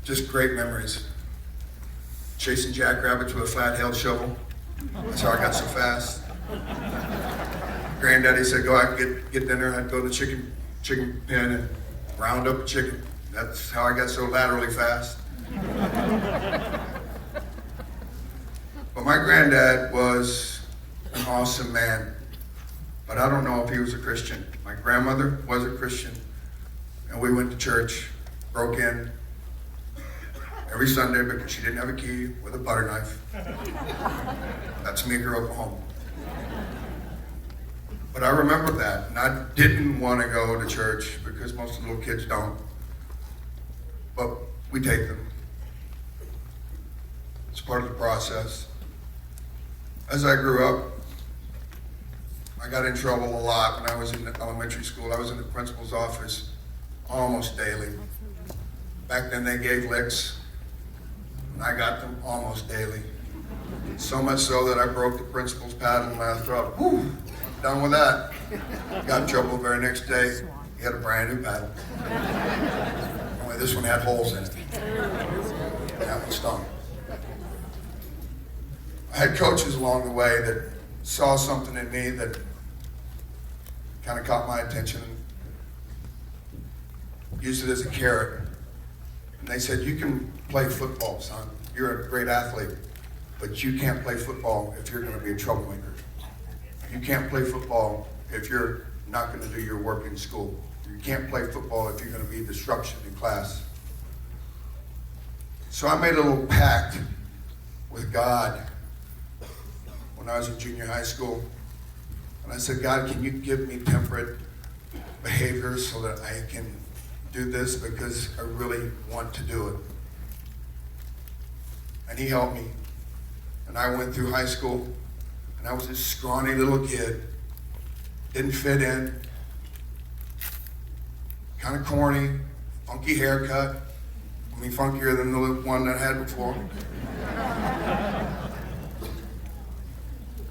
just great memories. Chasing jackrabbits with a flat-held shovel. That's how I got so fast. Granddaddy said, go out and get dinner. I'd go to the chicken pen and round up a chicken. That's how I got so laterally fast. But my granddad was an awesome man. But I don't know if he was a Christian. My grandmother was a Christian. And we went to church, broke in every Sunday because she didn't have a key with a butter knife. That's me, grew up at home. But I remember that, and I didn't want to go to church because most of the little kids don't. But we take them. It's part of the process. As I grew up, I got in trouble a lot when I was in elementary school. I was in the principal's office almost daily. Back then they gave licks, and I got them almost daily. So much so that I broke the principal's pad in my throat. Whew, done with that. Got in trouble the very next day. He had a brand new paddle. Only this one had holes in it. That one stung. I had coaches along the way that saw something in me that kind of caught my attention and used it as a carrot. And they said, you can play football, son. You're a great athlete, but you can't play football if you're going to be a troublemaker. You can't play football if you're not going to do your work in school. You can't play football if you're going to be a disruption in class. So I made a little pact with God when I was in junior high school. And I said, God, can you give me temperate behavior so that I can do this because I really want to do it? And he helped me. And I went through high school, and I was this scrawny little kid, didn't fit in, kind of corny, funky haircut. I mean, funkier than the one that I had before.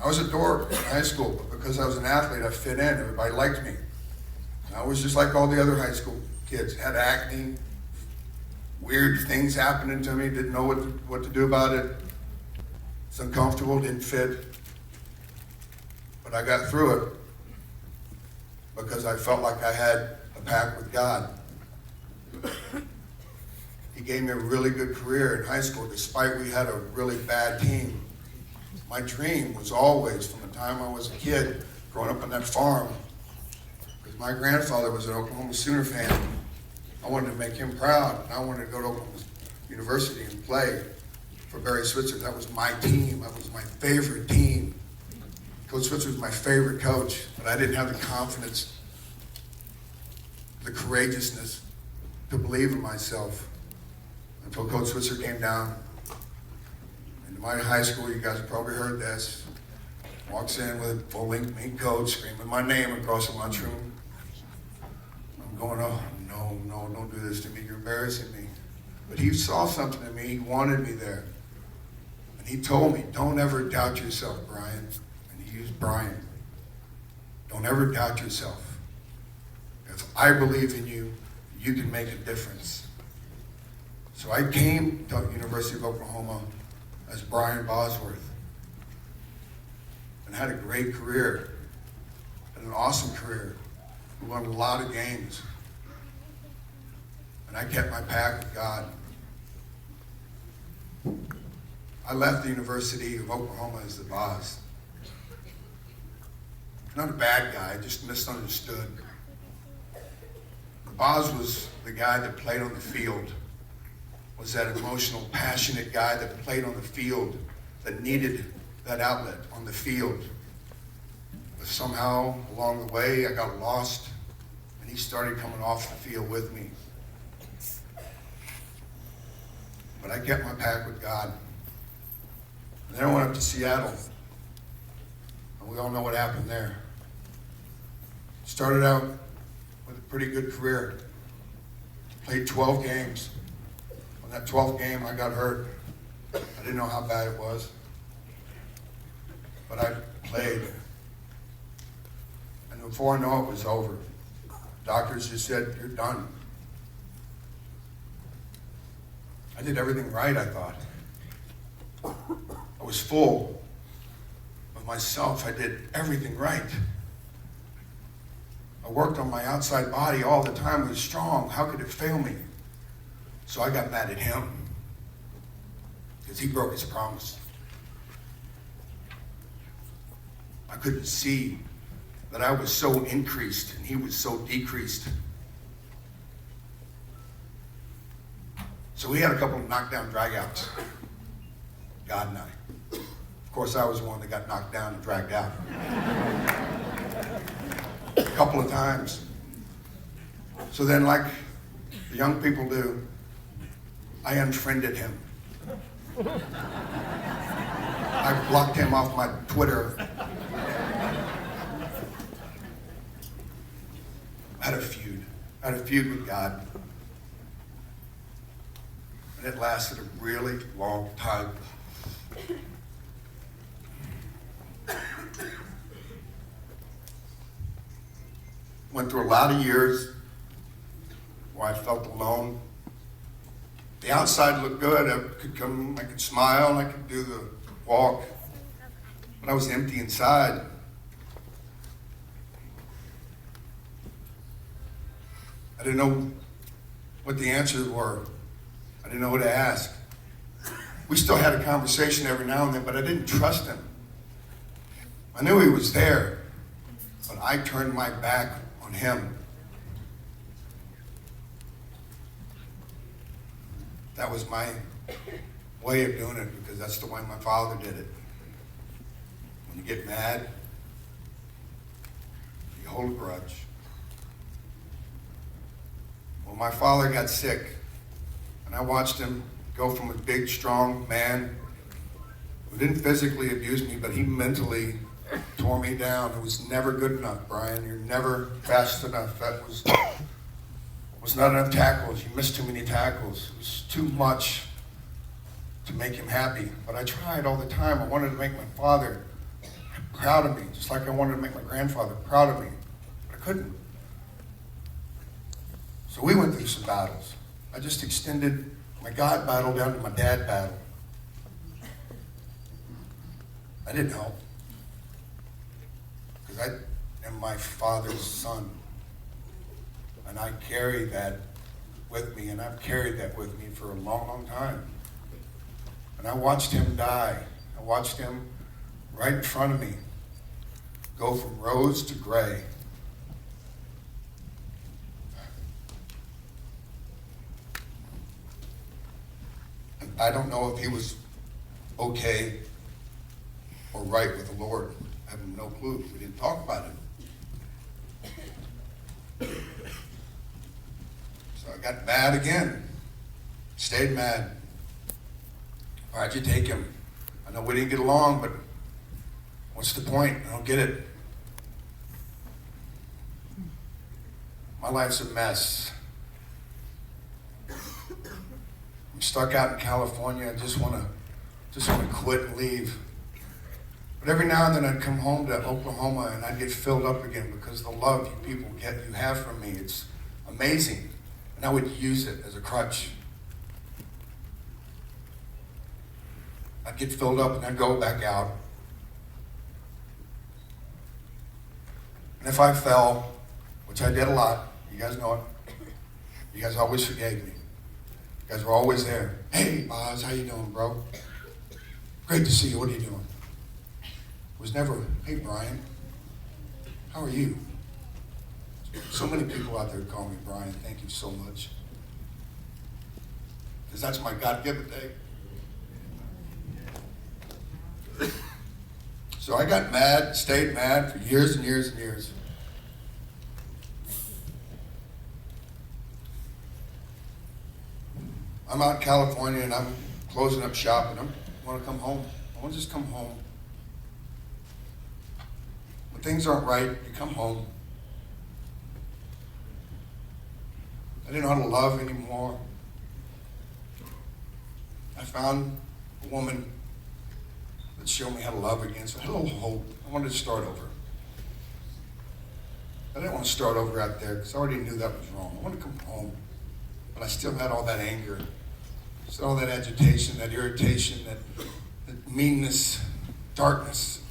I was a dork in high school, but because I was an athlete, I fit in. Everybody liked me. And I was just like all the other high school kids. Had acne, weird things happening to me, didn't know what to do about it. It's uncomfortable, didn't fit. But I got through it because I felt like I had a pact with God. He gave me a really good career in high school, despite we had a really bad team. My dream was always, from the time I was a kid, growing up on that farm, because my grandfather was an Oklahoma Sooner fan. I wanted to make him proud, and I wanted to go to Oklahoma University and play for Barry Switzer. That was my team. That was my favorite team. Coach Switzer was my favorite coach, but I didn't have the confidence, the courageousness to believe in myself until Coach Switzer came down. In my high school, you guys have probably heard this, walks in with a full-length mean coat, screaming my name across the lunchroom. I'm going, oh, no, don't do this to me. You're embarrassing me. But he saw something in me. He wanted me there. And he told me, don't ever doubt yourself, Brian. And he used Brian. Don't ever doubt yourself. If I believe in you, you can make a difference. So I came to the University of Oklahoma as Brian Bosworth and had a great career, had an awesome career. We won a lot of games. And I kept my pact with God. I left the University of Oklahoma as the boss. Not a bad guy, just misunderstood. The boss was the guy that played on the field, was that emotional, passionate guy that played on the field, that needed that outlet on the field. But somehow, along the way, I got lost, and he started coming off the field with me. But I kept my pact with God. And then I went up to Seattle, and we all know what happened there. Started out with a pretty good career. Played 12 games. On that 12th game, I got hurt. I didn't know how bad it was. But I played. And before I know it was over. Doctors just said, you're done. I did everything right, I thought. I was full of myself. I did everything right. I worked on my outside body all the time. It was strong. How could it fail me? So I got mad at him because he broke his promise. I couldn't see that I was so increased and he was so decreased. So we had a couple of knockdown dragouts, God and I. Of course, I was the one that got knocked down and dragged out. A couple of times. So then, like the young people do, I unfriended him. I blocked him off my Twitter. I had a feud. I had a feud with God. And it lasted a really long time. Went through a lot of years where I felt alone. The outside looked good. I could smile, I could do the walk. But I was empty inside. I didn't know what the answers were. I didn't know what to ask. We still had a conversation every now and then, but I didn't trust him. I knew he was there, but I turned my back on him. That was my way of doing it because that's the way my father did it. When you get mad, you hold a grudge. Well, my father got sick, and I watched him go from a big, strong man who didn't physically abuse me, but he mentally tore me down. It was never good enough, Brian. You're never fast enough. That was not enough tackles. You missed too many tackles. It was too much to make him happy. But I tried all the time. I wanted to make my father proud of me, just like I wanted to make my grandfather proud of me. But I couldn't. So we went through some battles. I just extended my God battle down to my dad battle. I didn't help. Because I am my father's son. And I carry that with me, and I've carried that with me for a long, long time. And I watched him die. I watched him right in front of me go from rose to gray. And I don't know if he was okay or right with the Lord. I have no clue. We didn't talk about it. So I got mad again. Stayed mad. Why'd you take him? I know we didn't get along, but what's the point? I don't get it. My life's a mess. I'm stuck out in California. I just want to quit and leave. But every now and then I'd come home to Oklahoma and I'd get filled up again because the love you have from me, it's amazing. And I would use it as a crutch. I'd get filled up and I'd go back out. And if I fell, which I did a lot, you guys know it. You guys always forgave me. You guys were always there. Hey, Boz, how you doing, bro? Great to see you. What are you doing? It was never, hey, Brian, how are you? So many people out there call me Brian. Thank you so much. Because that's my God-given day. So I got mad, stayed mad for years and years and years. I'm out in California and I'm closing up shop and I want to come home. I want to just come home. When things aren't right, you come home. I didn't know how to love anymore. I found a woman that showed me how to love again. So I had a little hope. I wanted to start over. I didn't want to start over out there because I already knew that was wrong. I wanted to come home. But I still had all that anger. Just all that agitation, that irritation, that meanness, darkness,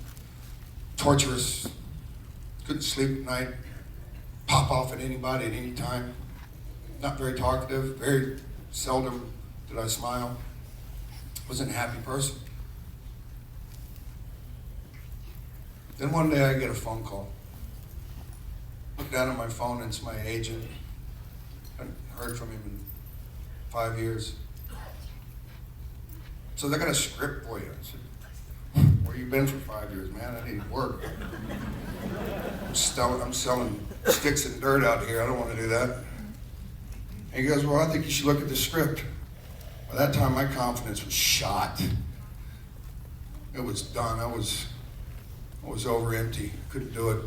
torturous. Couldn't sleep at night. Pop off at anybody at any time. Not very talkative. Very seldom did I smile. Wasn't a happy person. Then one day I get a phone call. Look down at my phone, and it's my agent. I hadn't heard from him in 5 years. So they got a script for you. I said, where you been for 5 years, man? I need work. I'm selling sticks and dirt out here. I don't want to do that. And he goes, well, I think you should look at the script. By that time, my confidence was shot. It was done. I was over empty. Couldn't do it.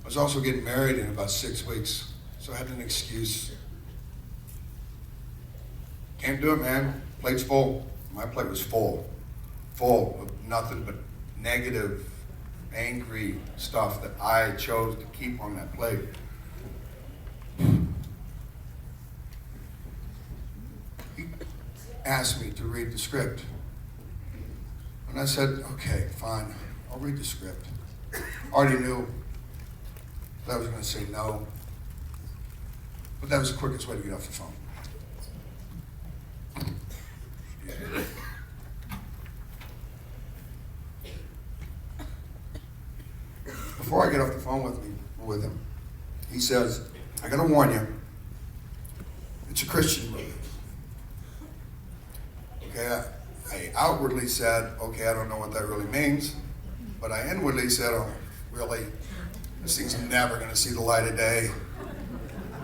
I was also getting married in about 6 weeks, so I had an excuse. Can't do it, man. Plate's full. My plate was full of nothing but negative, angry stuff that I chose to keep on that plate. He asked me to read the script. And I said, okay, fine, I'll read the script. Already knew that I was going to say no, but that was the quickest way to get off the phone. Yeah. Before I get off the phone with him, he says, I got to warn you, it's a Christian movie. Okay, I outwardly said, okay, I don't know what that really means, but I inwardly said, oh, really? This thing's never going to see the light of day.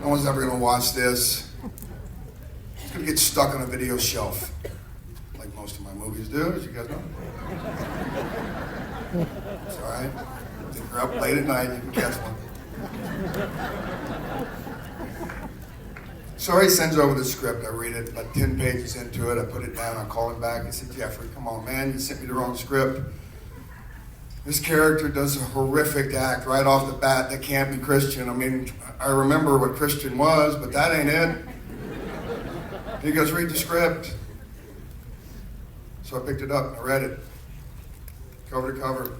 No one's ever going to watch this. It's going to get stuck on a video shelf, like most of my movies do, as you guys know. It's all right. If you're up late at night, you can catch one. So he sends over the script. I read it, about 10 pages into it. I put it down. I call him back. I said, Jeffrey, come on, man. You sent me the wrong script. This character does a horrific act right off the bat that can't be Christian. I mean, I remember what Christian was, but that ain't it. He goes, read the script. So I picked it up and I read it. Cover to cover.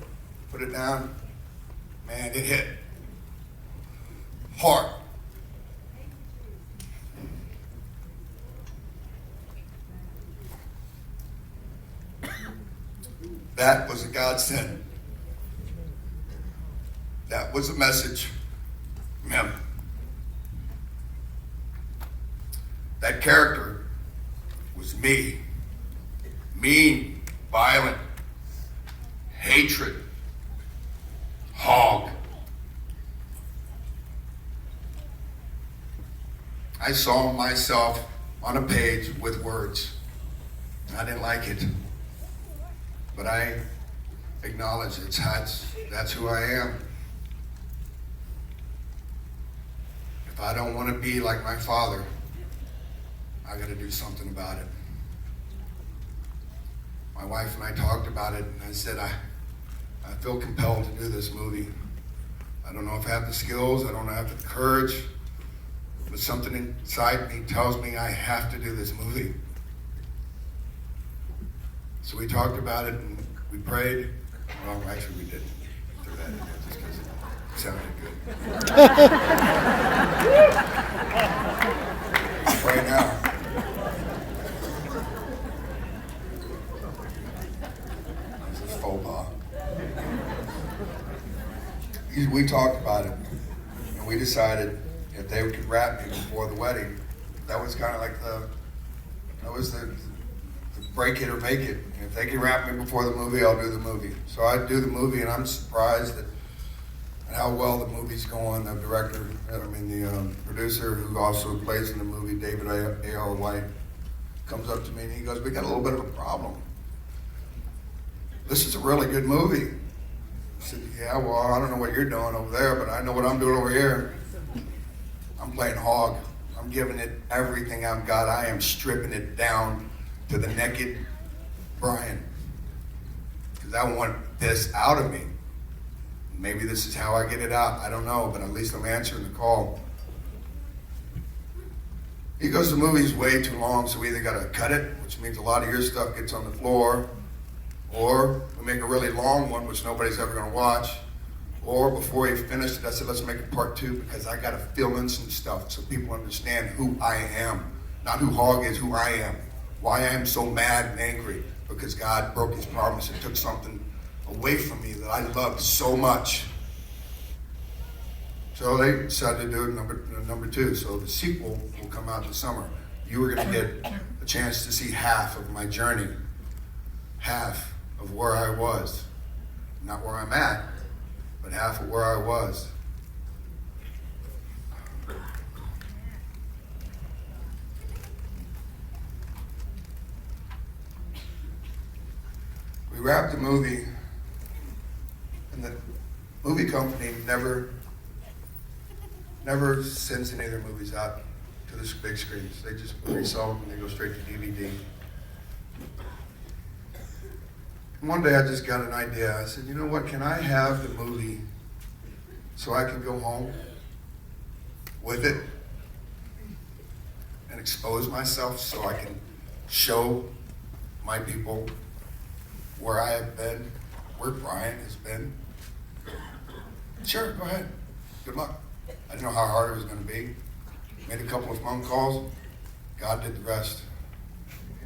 Put it down. Man, it hit hard. That was a godsend. That was a message from him. That character was me. Mean, violent, hatred, hog. I saw myself on a page with words. I didn't like it. But I acknowledge that's who I am. If I don't want to be like my father, I got to do something about it. My wife and I talked about it, and I said, I feel compelled to do this movie. I don't know if I have the skills, I don't know if I have the courage, but something inside me tells me I have to do this movie. So we talked about it and we prayed. Well, actually we didn't. Threw that in there just because it sounded good. Pray now. This is faux pas. We talked about it and we decided if they could wrap me before the wedding, that was kind of like the break it or make it. If they can wrap me before the movie, I'll do the movie. So I do the movie, and I'm surprised at how well the movie's going. The director, the producer who also plays in the movie, David A.R. White, comes up to me and he goes, we got a little bit of a problem. This is a really good movie. I said, yeah, well, I don't know what you're doing over there, but I know what I'm doing over here. I'm playing hog. I'm giving it everything I've got. I am stripping it down to the naked Brian, because I want this out of me. Maybe this is how I get it out. I don't know, but at least I'm answering the call. He goes, the movie's way too long, so we either got to cut it, which means a lot of your stuff gets on the floor, or we make a really long one, which nobody's ever going to watch. Or before he finished it, I said, let's make it part 2 because I got to fill in some stuff so people understand who I am. Not who Hog is, who I am. Why I am so mad and angry. Because God broke his promise and took something away from me that I loved so much. So they decided to do it number 2. So the sequel will come out this summer. You were going to get a chance to see half of my journey. Half of where I was. Not where I'm at, but half of where I was. We wrapped the movie, and the movie company never sends any of their movies out to the big screens. They just resell them and they go straight to DVD. And one day I just got an idea. I said, you know what, can I have the movie so I can go home with it and expose myself so I can show my people where I have been, where Brian has been? Sure, go ahead. Good luck. I didn't know how hard it was going to be. Made a couple of phone calls. God did the rest.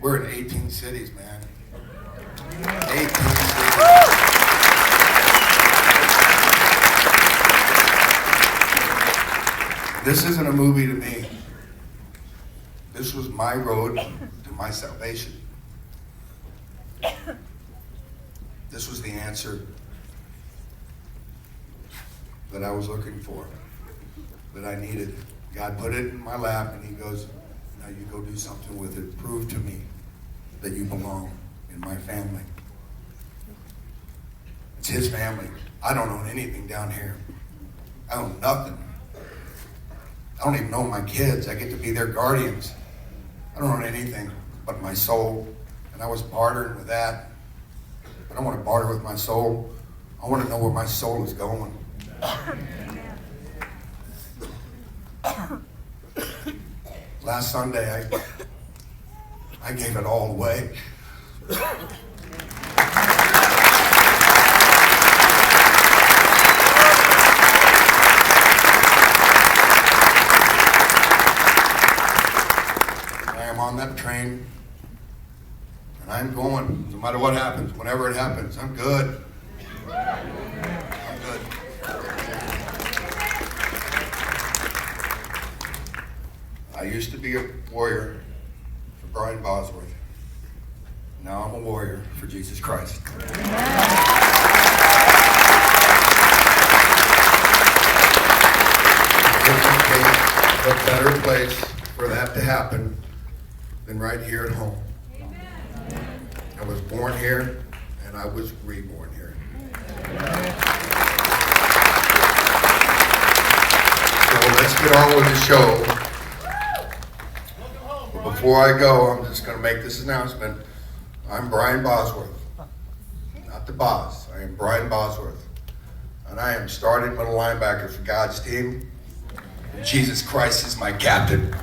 We're in 18 cities, man. 18 cities. This isn't a movie to me. This was my road to my salvation. This was the answer that I was looking for, that I needed. God put it in my lap and he goes, now you go do something with it. Prove to me that you belong in my family. It's his family. I don't own anything down here. I own nothing. I don't even know my kids. I get to be their guardians. I don't own anything but my soul. And I was bartering with that. I don't want to barter with my soul. I want to know where my soul is going. Last Sunday, I gave it all away. I am on that train. And I'm going, no matter what happens, whenever it happens, I'm good. I'm good. I used to be a warrior for Brian Bosworth. Now I'm a warrior for Jesus Christ. What better place for that to happen than right here at home. I was born here, and I was reborn here. So let's get on with the show. But before I go, I'm just going to make this announcement. I'm Brian Bosworth, not the boss. I am Brian Bosworth, and I am starting middle linebacker for God's team. Jesus Christ is my captain.